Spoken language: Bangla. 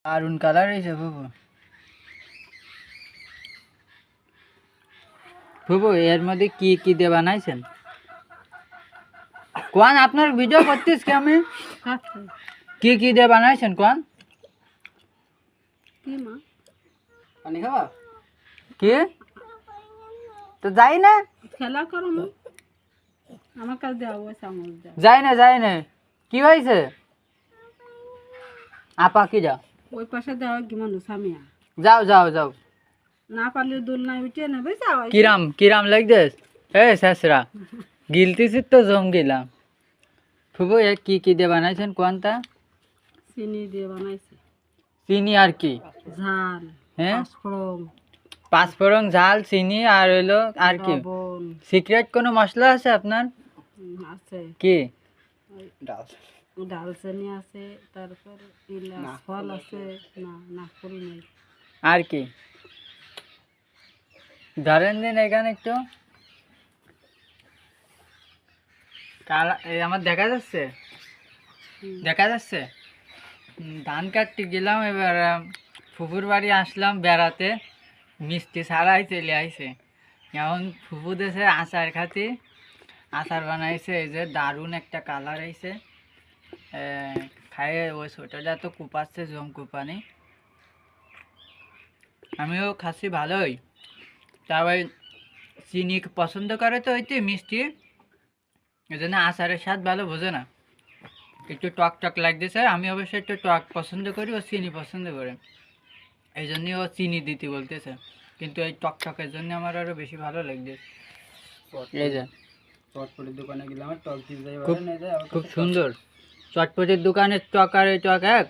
দারুন কালার হয়েছে ফুফু। ফুফু এর মধ্যে কি কি দিয়ে বানাইছেন কোন? আপনার ভিডিও করতেছ কি আমি? কি কি দিয়ে বানাইছেন কোন? কি মা পানি খাওয়া কি তো যাই না খেলা করো মা, আমার কাছে দাও ওই চামচ দাও। যাই না কি হয়েছে আপা কি যাও ওই পাশে দাও কি মানুষ সামিয়া যাও না পারলে দোল নাই উঠে নেবে যাও। কিরাম লাগতেস এ শেষরা গিলতেছি তো জম গেলাম। ফুফু এ কি দিয়ে বানাইছেন কোনটা? চিনি দিয়ে বানাইছে, চিনি আর কি? ঝাল, হ্যাঁ পাঁচফোড়ন, পাঁচফোড়ন, ঝাল, চিনি আর হইলো আর কি? লবণ। সিক্রেট কোনো মশলা আছে আপনার? আছে কি? ডালচিনি আছে, তারপর ইলাচ ফল আছে, না ফুল নেই। আর কি ধরেন দিন এখানে একটু আমার দেখা যাচ্ছে ধান কাটতে গেলাম এবার ফুফুর বাড়ি আসলাম বেড়াতে, মিষ্টি ছাড়াই চলে আইছে। এখন ফুফু দেশে আচার খাতি, আচার বানাইছে এই যে দারুণ একটা কালার আইছে। খাইয়ে ওই ছোটটা তো কুপাচ্ছে জম কুপানি, আমিও খাচ্ছি ভালোই। তারপরে চিনি পছন্দ করে তো হইতে মিষ্টি, এই জন্য আচারের স্বাদ ভালো বোঝে না, একটু টক লাগতেছে। আমি অবশ্যই একটু টক পছন্দ করি, ও চিনি পছন্দ করে, এই জন্যই ও চিনি দিতে বলতেছে, কিন্তু এই টকের জন্য আমার আরো বেশি ভালো লাগতেছে। এই যে চটপটির দোকানে গেলে আমার টক দিয়ে খুব সুন্দর, চটপটির দোকানের টক আর এই টক এক।